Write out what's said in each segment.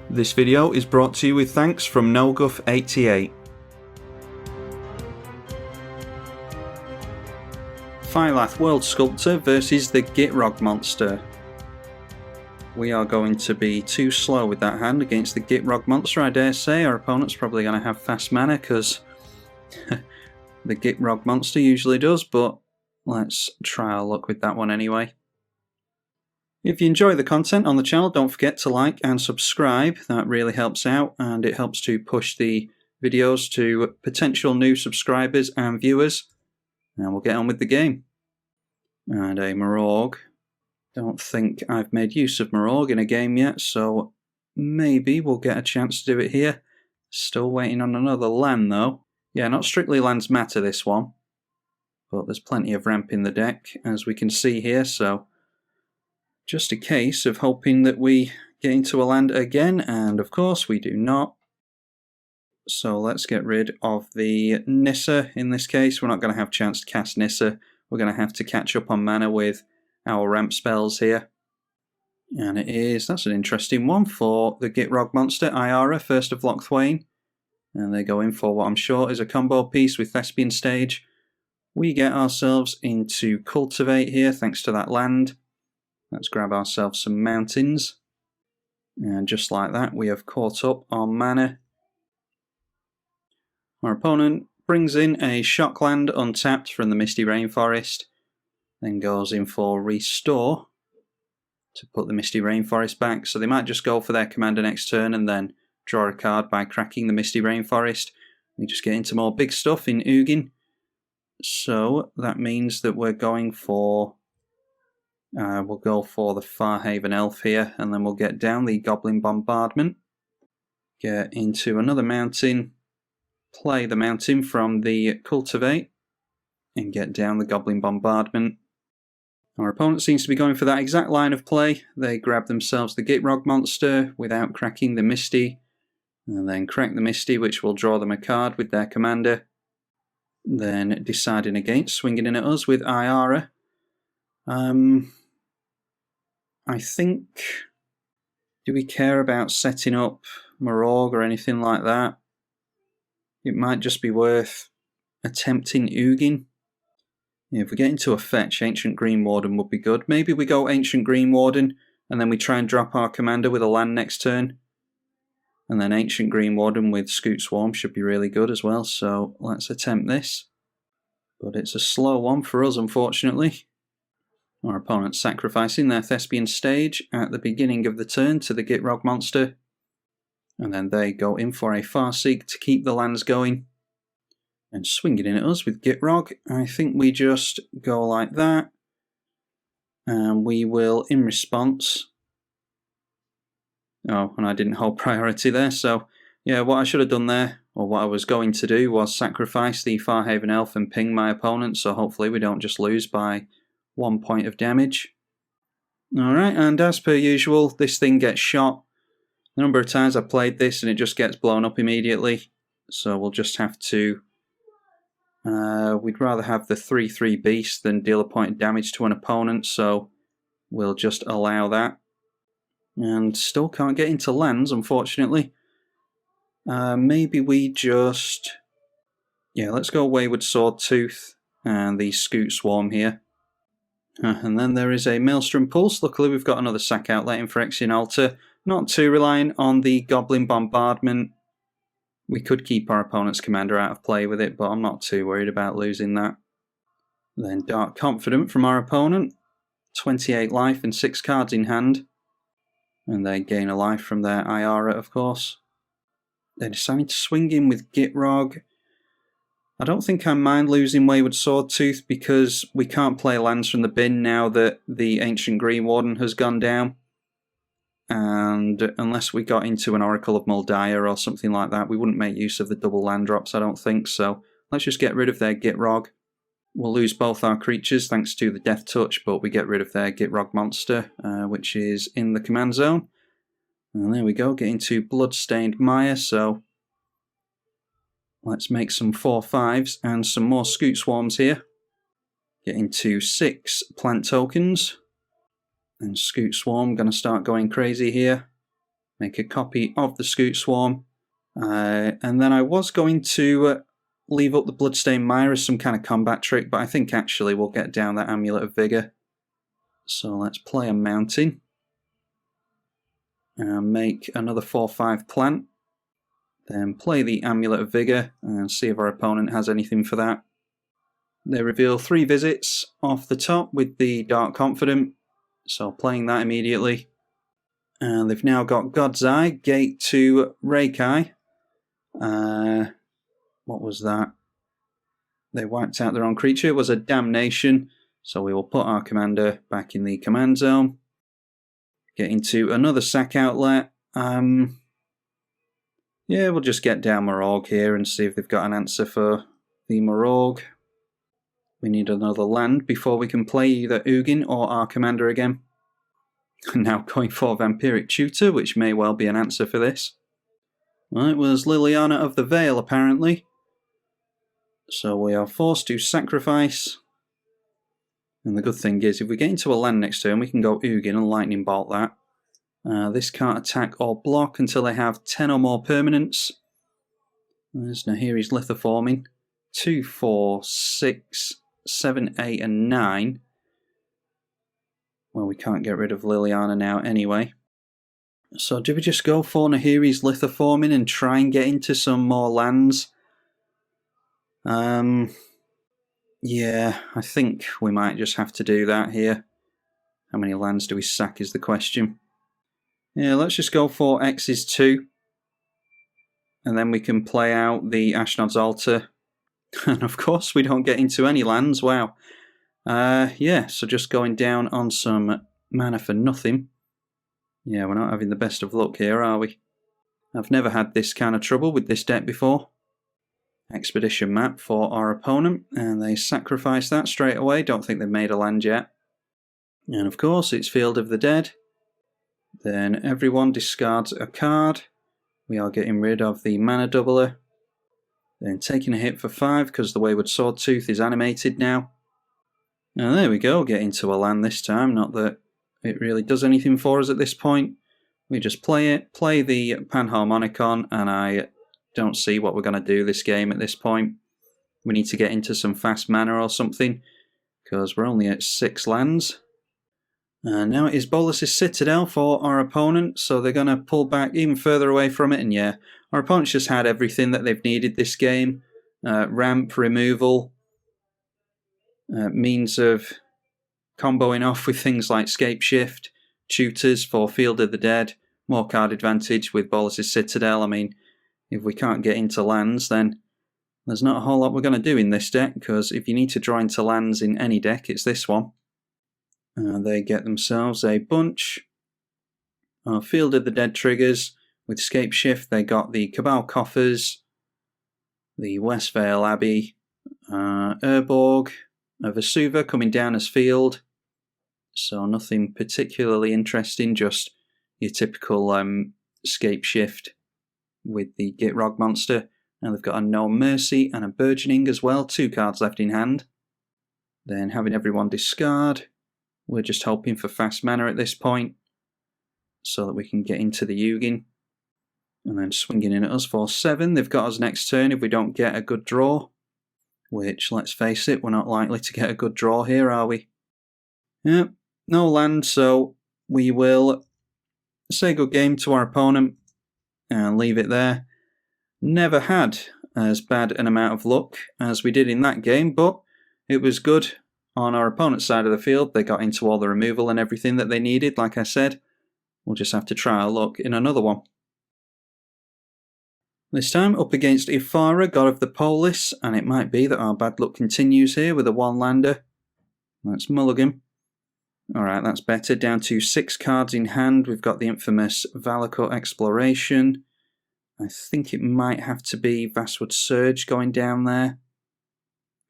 This video is brought to you with thanks from NoGuff88. Phylath World Sculptor versus the Gitrog Monster. We are going to be too slow with that hand against the Gitrog Monster, I dare say. Our opponent's probably going to have fast mana because the Gitrog Monster usually does, but let's try our luck with that one anyway. If you enjoy the content on the channel, don't forget to like and subscribe. That really helps out, and it helps to push the videos to potential new subscribers and viewers. And we'll get on with the game. And a Mororg. Don't think I've made use of Mororg in a game yet, so maybe we'll get a chance to do it here. Still waiting on another land though. Yeah, not strictly lands matter this one, but there's plenty of ramp in the deck, as we can see here, so just a case of hoping that we get into a land again, and of course we do not. So let's get rid of the Nissa in this case. We're not going to have a chance to cast Nissa. We're going to have to catch up on mana with our ramp spells here. And that's an interesting one for the Gitrog Monster, Iara, First of Locthwain. And they go in for what I'm sure is a combo piece with Thespian Stage. We get ourselves into Cultivate here thanks to that land. Let's grab ourselves some mountains, and just like that we have caught up on mana. Our opponent brings in a shock land untapped from the Misty Rainforest, then goes in for Restore to put the Misty Rainforest back, so they might just go for their commander next turn and then draw a card by cracking the Misty Rainforest. We just get into more big stuff in Ugin, so that means that we're going for we'll go for the Farhaven Elf here, and then we'll get down the Goblin Bombardment, get into another mountain, play the mountain from the Cultivate, and get down the Goblin Bombardment. Our opponent seems to be going for that exact line of play. They grab themselves the Gitrog Monster without cracking the Misty, and then crack the Misty, which will draw them a card with their commander, then deciding against swinging in at us with Iara. I think, do we care about setting up Mororg or anything like that? It might just be worth attempting Ugin. Yeah, if we get into a fetch, Ancient Green Warden would be good. Maybe we go Ancient Green Warden and then we try and drop our commander with a land next turn. And then Ancient Green Warden with Scoot Swarm should be really good as well, so let's attempt this. But it's a slow one for us, unfortunately. Our opponent sacrificing their Thespian Stage at the beginning of the turn to the Gitrog Monster, and then they go in for a Farseek to keep the lands going, and swinging in at us with Gitrog. I think we just go like that, and we will, in response... Oh, and I didn't hold priority there, so yeah, what I should have done there, or what I was going to do, was sacrifice the Farhaven Elf and ping my opponent, so hopefully we don't just lose by 1 point of damage. Alright, and as per usual, this thing gets shot. The number of times I've played this and it just gets blown up immediately. So we'll just have to... we'd rather have the 3/3 beast than deal a point of damage to an opponent, so we'll just allow that. And still can't get into lands, unfortunately. Maybe we just... Yeah, let's go Wayward Swordtooth and the Scoot Swarm here. And then there is a Maelstrom Pulse. Luckily we've got another sack outlet in Phyrexian Altar. Not too reliant on the Goblin Bombardment. We could keep our opponent's commander out of play with it, but I'm not too worried about losing that. Then Dark Confident from our opponent. 28 life and 6 cards in hand. And they gain a life from their Iara, of course. They're deciding to swing in with Gitrog. I don't think I mind losing Wayward Swordtooth because we can't play lands from the bin now that the Ancient Green Warden has gone down. And unless we got into an Oracle of Muldiah or something like that, we wouldn't make use of the double land drops, I don't think. So let's just get rid of their Gitrog. we'll lose both our creatures thanks to the Death Touch, but we get rid of their Gitrog Monster, which is in the command zone. And there we go, get into Bloodstained Mire, so let's make some 4/5s and some more Scoot Swarms here. Get into 6 plant tokens. And Scoot Swarm, going to start going crazy here. Make a copy of the Scoot Swarm. And then I was going to leave up the Bloodstained Mire as some kind of combat trick, but I think actually we'll get down that Amulet of Vigor. So let's play a Mountain. And make another 4/5 plant. Then play the Amulet of Vigor and see if our opponent has anything for that. They reveal 3 visits off the top with the Dark Confident, so playing that immediately. And they've now got God's Eye, Gate to Reikai. What was that? They wiped out their own creature. It was a Damnation, so we will put our commander back in the command zone. Get into another sack outlet. Yeah, we'll just get down Mororg here and see if they've got an answer for the Mororg. We need another land before we can play either Ugin or our commander again. Now going for Vampiric Tutor, which may well be an answer for this. Well, it was Liliana of the Veil, apparently. So we are forced to sacrifice. And the good thing is, if we get into a land next turn, we can go Ugin and Lightning Bolt that. This can't attack or block until they have 10 or more permanents. There's Nahiri's Lithoforming. 2, 4, 6, 7, 8, and 9. Well, we can't get rid of Liliana now anyway. So do we just go for Nahiri's Lithoforming and try and get into some more lands? Yeah, I think we might just have to do that here. How many lands do we sack is the question. Yeah, let's just go for X is 2. And then we can play out the Ashnod's Altar. And of course we don't get into any lands, wow. Yeah, so just going down on some mana for nothing. Yeah, we're not having the best of luck here, are we? I've never had this kind of trouble with this deck before. Expedition map for our opponent, and they sacrifice that straight away. Don't think they've made a land yet. And of course it's Field of the Dead. Then everyone discards a card. We are getting rid of the mana doubler. Then taking a hit for 5 because the Wayward Swordtooth is animated now. And there we go, get into a land this time. Not that it really does anything for us at this point. We just play it, play the Panharmonicon, and I don't see what we're going to do this game at this point. We need to get into some fast mana or something, because we're only at 6 lands. And now it is Bolas's Citadel for our opponent, so they're going to pull back even further away from it, and yeah, our opponent's just had everything that they've needed this game. Ramp, removal, means of comboing off with things like Scape Shift, tutors for Field of the Dead, more card advantage with Bolas's Citadel. I mean, if we can't get into lands, then there's not a whole lot we're going to do in this deck, because if you need to draw into lands in any deck, it's this one. They get themselves a bunch of Field of the Dead triggers. With Scape Shift, they got the Cabal Coffers, the Westvale Abbey, Urborg, Vesuva coming down as field. So nothing particularly interesting, just your typical Scape Shift with the Gitrog Monster. Now they've got a No Mercy and a Burgeoning as well, 2 cards left in hand. Then having everyone discard, we're just hoping for fast mana at this point, so that we can get into the Ugin. And then swinging in at us for 7. They've got us next turn if we don't get a good draw. Which, let's face it, we're not likely to get a good draw here, are we? Yep, no land, so we will say good game to our opponent and leave it there. Never had as bad an amount of luck as we did in that game, but it was good on our opponent's side of the field. They got into all the removal and everything that they needed, like I said. We'll just have to try our luck in another one. This time up against Ephara, God of the Polis, and it might be that our bad luck continues here with a 1-lander. Let's mulligan. Alright, that's better. Down to 6 cards in hand. We've got the infamous Valakut Exploration. I think it might have to be Vastwood Surge going down there,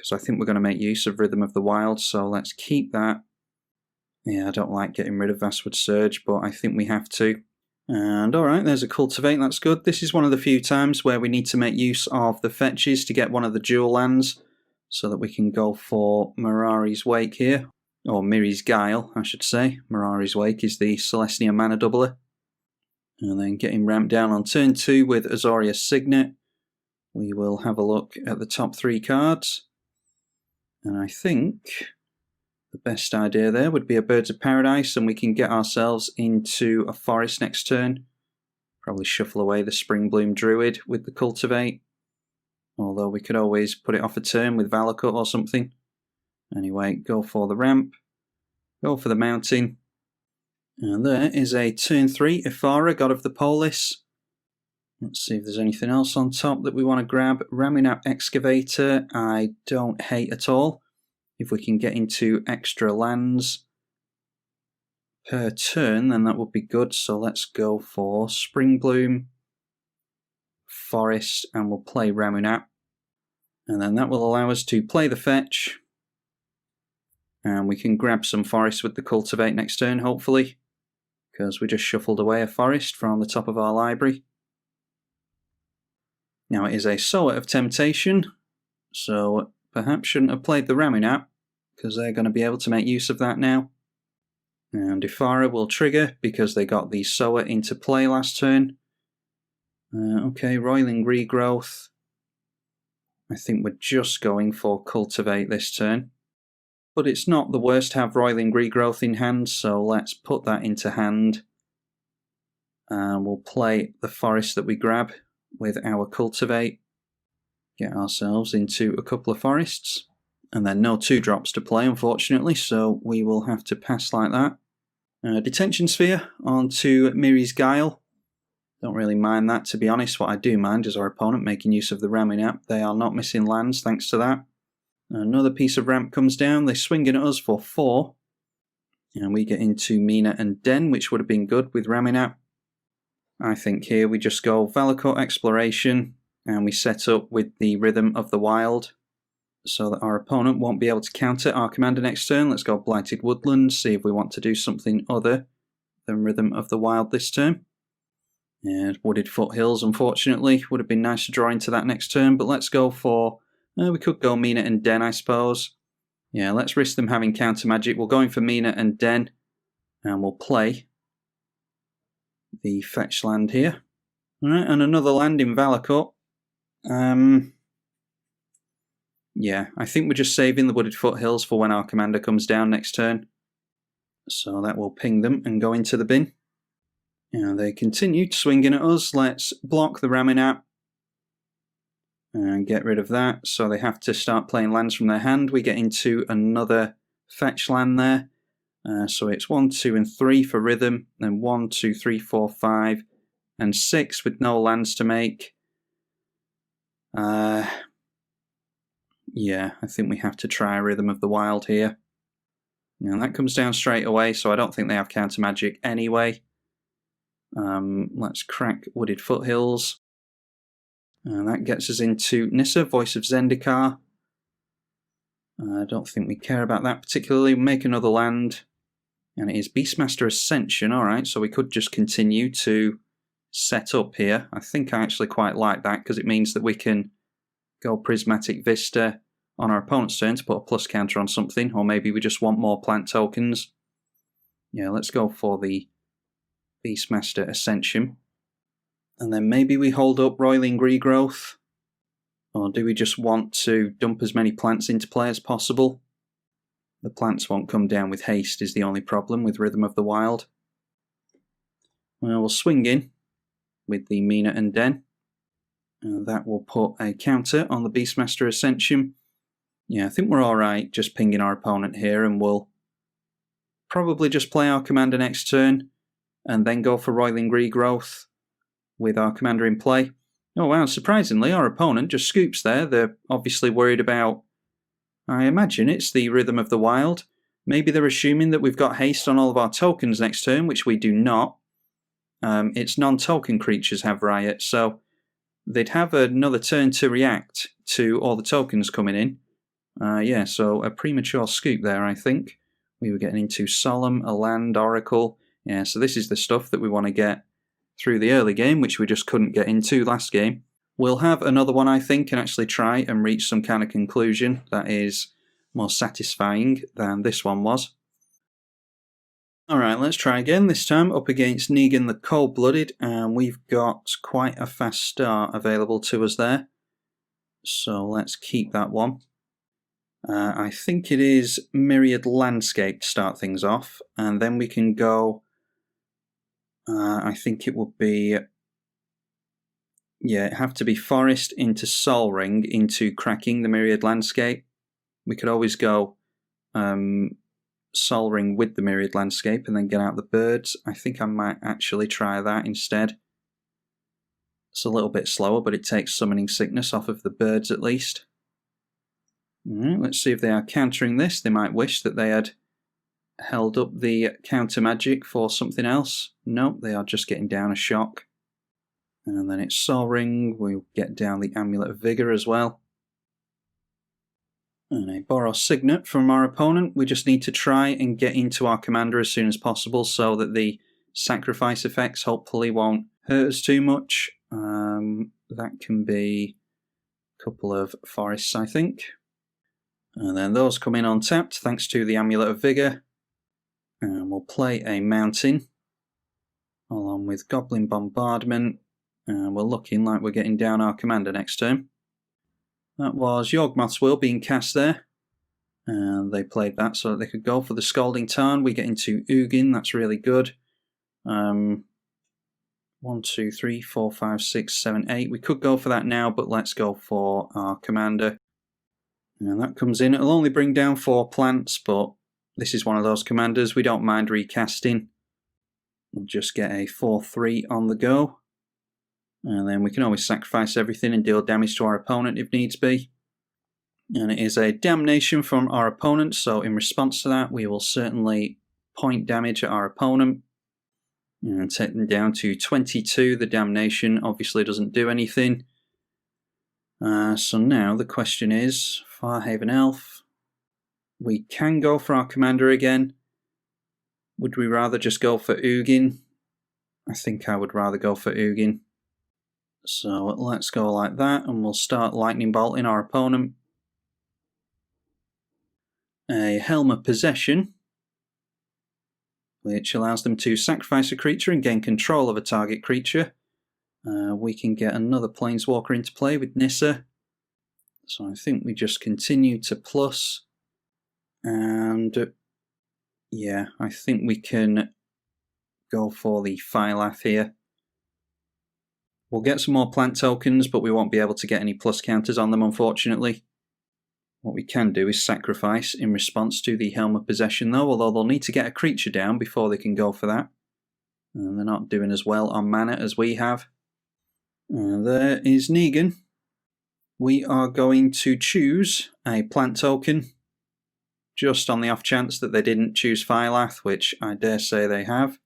because I think we're going to make use of Rhythm of the Wild, so let's keep that. Yeah, I don't like getting rid of Vastwood Surge, but I think we have to. And alright, there's a Cultivate, that's good. This is one of the few times where we need to make use of the fetches to get one of the dual lands, so that we can go for Mirari's Wake here. Or Miri's Guile, I should say. Mirari's Wake is the Celestia mana doubler. And then getting ramped down on turn 2 with Azorius Signet. We will have a look at the top 3 cards. And I think the best idea there would be a Birds of Paradise, and we can get ourselves into a forest next turn. Probably shuffle away the Springbloom Druid with the Cultivate. Although we could always put it off a turn with Valakut or something. Anyway, go for the ramp. Go for the mountain. And there is a turn 3 Ephara, God of the Polis. Let's see if there's anything else on top that we want to grab. Ramunap Excavator, I don't hate at all. If we can get into extra lands per turn, then that would be good. So let's go for Springbloom, Forest, and we'll play Ramunap. And then that will allow us to play the fetch. And we can grab some Forest with the Cultivate next turn, hopefully. Because we just shuffled away a Forest from the top of our library. Now it is a Sower of Temptation. So perhaps shouldn't have played the Ramunap, because they're going to be able to make use of that now. And Ephara will trigger, because they got the Sower into play last turn. Okay, Roiling Regrowth. I think we're just going for Cultivate this turn. But it's not the worst to have Roiling Regrowth in hand, so let's put that into hand. And we'll play the Forest that we grab with our Cultivate. Get ourselves into a couple of forests. And then no 2-drops to play, unfortunately, so we will have to pass like that. Detention Sphere onto Miri's Guile. Don't really mind that, to be honest. What I do mind is our opponent making use of the Ramunap. They are not missing lands thanks to that. Another piece of ramp comes down. They swing in at us for 4. And we get into Mina and Den, which would have been good with Ramunap. I think here we just go Valakut Exploration, and we set up with the Rhythm of the Wild, so that our opponent won't be able to counter our commander next turn. Let's go Blighted Woodland, see if we want to do something other than Rhythm of the Wild this turn. And Wooded Foothills, unfortunately, would have been nice to draw into that next turn, but let's go for... we could go Mina and Den, I suppose. Yeah, let's risk them having counter magic. We're going for Mina and Den, and we'll play the fetch land here. Alright, and another land in Valakut. Yeah, I think we're just saving the Wooded Foothills for when our commander comes down next turn. So that will ping them and go into the bin. And they continue swinging at us. Let's block the Ramunap and get rid of that. So they have to start playing lands from their hand. We get into another fetch land there. So it's 1, 2, and 3 for Rhythm. Then 1, 2, 3, 4, 5, and 6 with no lands to make. Yeah, I think we have to try a Rhythm of the Wild here. Now that comes down straight away, so I don't think they have counter magic anyway. Let's crack Wooded Foothills. And that gets us into Nissa, Voice of Zendikar. I don't think we care about that particularly. Make another land. And it is Beastmaster Ascension. Alright, so we could just continue to set up here. I think I actually quite like that, because it means that we can go Prismatic Vista on our opponent's turn to put a plus counter on something, or maybe we just want more plant tokens. Yeah, let's go for the Beastmaster Ascension. And then maybe we hold up Roiling Regrowth. Or do we just want to dump as many plants into play as possible? The plants won't come down with haste is the only problem with Rhythm of the Wild. Well, we'll swing in with the Mina and Den. That will put a counter on the Beastmaster Ascension. Yeah, I think we're alright just pinging our opponent here, and we'll probably just play our commander next turn and then go for Roiling Regrowth with our commander in play. Oh wow, surprisingly our opponent just scoops there. They're obviously worried about, I imagine it's the Rhythm of the Wild. Maybe they're assuming that we've got haste on all of our tokens next turn, which we do not. It's non-token creatures have Riot, so they'd have another turn to react to all the tokens coming in, Yeah, so a premature scoop there, I think. We were getting into Solemn, a land, Oracle. Yeah, so this is the stuff that we want to get through the early game, which we just couldn't get into last game. We'll have another one, I think, and actually try and reach some kind of conclusion that is more satisfying than this one was. Alright, let's try again, this time up against Negan the Cold-Blooded, and we've got quite a fast start available to us there. So let's keep that one. I think it is Myriad Landscape to start things off, and then we can go... I think it would be... Yeah, it'd have to be Forest into Sol Ring into cracking the Myriad Landscape. We could always go Sol Ring with the Myriad Landscape and then get out the birds. I think I might actually try that instead. It's a little bit slower, but it takes Summoning Sickness off of the birds at least. Alright, let's see if they are countering this. They might wish that they had held up the counter magic for something else. Nope, they are just getting down a shock. And then it's Sol Ring. We'll get down the Amulet of Vigor as well. And a Boros Signet from our opponent. We just need to try and get into our commander as soon as possible so that the sacrifice effects hopefully won't hurt us too much. That can be a couple of forests, I think. And then those come in untapped thanks to the Amulet of Vigor. And we'll play a mountain along with Goblin Bombardment. And we're looking like we're getting down our commander next turn. That was Yawgmoth's Will being cast there. And they played that so that they could go for the Scalding Tarn. We get into Ugin, that's really good. 1, 2, 3, 4, 5, 6, 7, 8. We could go for that now, but let's go for our commander. And that comes in. It'll only bring down 4 plants, but this is one of those commanders we don't mind recasting. We'll just get a 4-3 on the go. And then we can always sacrifice everything and deal damage to our opponent if needs be. And it is a damnation from our opponent, so in response to that we will certainly point damage at our opponent. And take them down to 22. The damnation obviously doesn't do anything. So now the question is, Farhaven Elf. We can go for our commander again. Would we rather just go for Ugin? I think I would rather go for Ugin. So let's go like that, and we'll start Lightning Bolting our opponent. A Helm of Possession, which allows them to sacrifice a creature and gain control of a target creature. We can get another Planeswalker into play with Nissa. So I think we just continue to plus. And yeah, I think we can go for the Phylath here. We'll get some more plant tokens, but we won't be able to get any plus counters on them, unfortunately. What we can do is sacrifice in response to the Helm of Possession, though, although they'll need to get a creature down before they can go for that. And they're not doing as well on mana as we have. There is Negan. We are going to choose a plant token, just on the off chance that they didn't choose Phylath, which I dare say they have.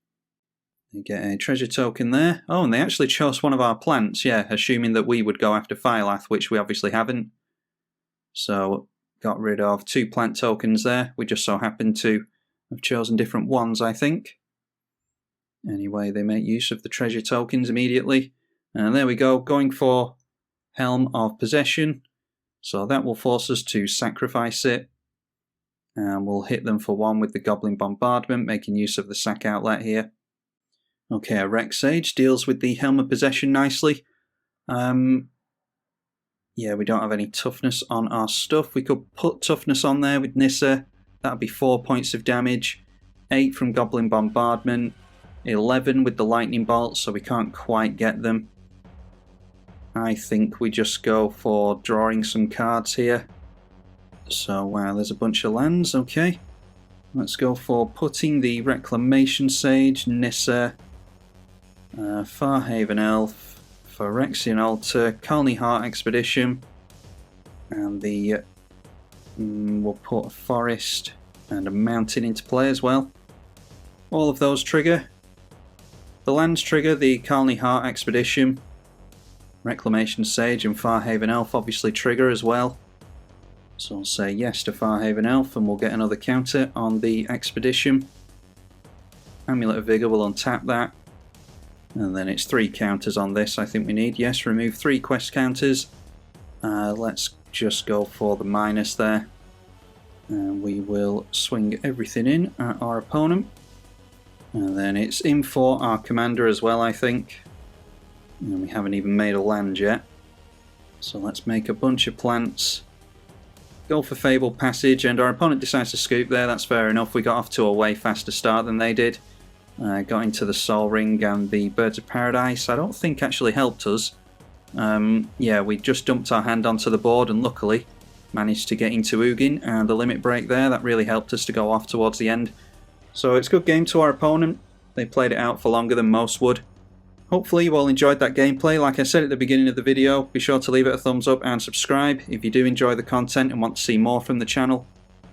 They get a treasure token there. Oh, and they actually chose one of our plants, yeah, assuming that we would go after Phylath, which we obviously haven't. So, got rid of 2 plant tokens there. We just so happened to have chosen different ones, I think. Anyway, they make use of the treasure tokens immediately. And there we go, going for Helm of Possession. So that will force us to sacrifice it. And we'll hit them for 1 with the Goblin Bombardment, making use of the sack outlet here. Okay, a Rex Sage deals with the Helm of Possession nicely. Yeah, we don't have any toughness on our stuff. We could put toughness on there with Nissa. That would be 4 points of damage. 8 from Goblin Bombardment. 11 with the Lightning Bolt, so we can't quite get them. I think we just go for drawing some cards here. So, wow, there's a bunch of lands, okay. Let's go for putting the Reclamation Sage, Nissa, Farhaven Elf, Phyrexian Altar, Colony Heart Expedition, and the we'll put a Forest and a Mountain into play as well. All of those trigger. The lands trigger the Colony Heart Expedition, Reclamation Sage and Farhaven Elf obviously trigger as well. So I'll say yes to Farhaven Elf and we'll get another counter on the expedition. Amulet of Vigor will untap that. And then it's 3 counters on this I think we need. Yes, remove 3 quest counters. Let's just go for the minus there. And we will swing everything in at our opponent. And then it's in for our commander as well, I think. And we haven't even made a land yet. So let's make a bunch of plants. Go for Fabled Passage, and our opponent decides to scoop there. That's fair enough. We got off to a way faster start than they did. Got into the Soul Ring, and the Birds of Paradise I don't think actually helped us. Yeah, we just dumped our hand onto the board and luckily managed to get into Ugin and the limit break there. That really helped us to go off towards the end. So it's a good game to our opponent. They played it out for longer than most would. Hopefully you all enjoyed that gameplay. Like I said at the beginning of the video, be sure to leave it a thumbs up and subscribe if you do enjoy the content and want to see more from the channel.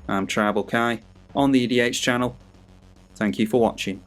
I'm tribalkai on the EDH channel. Thank you for watching.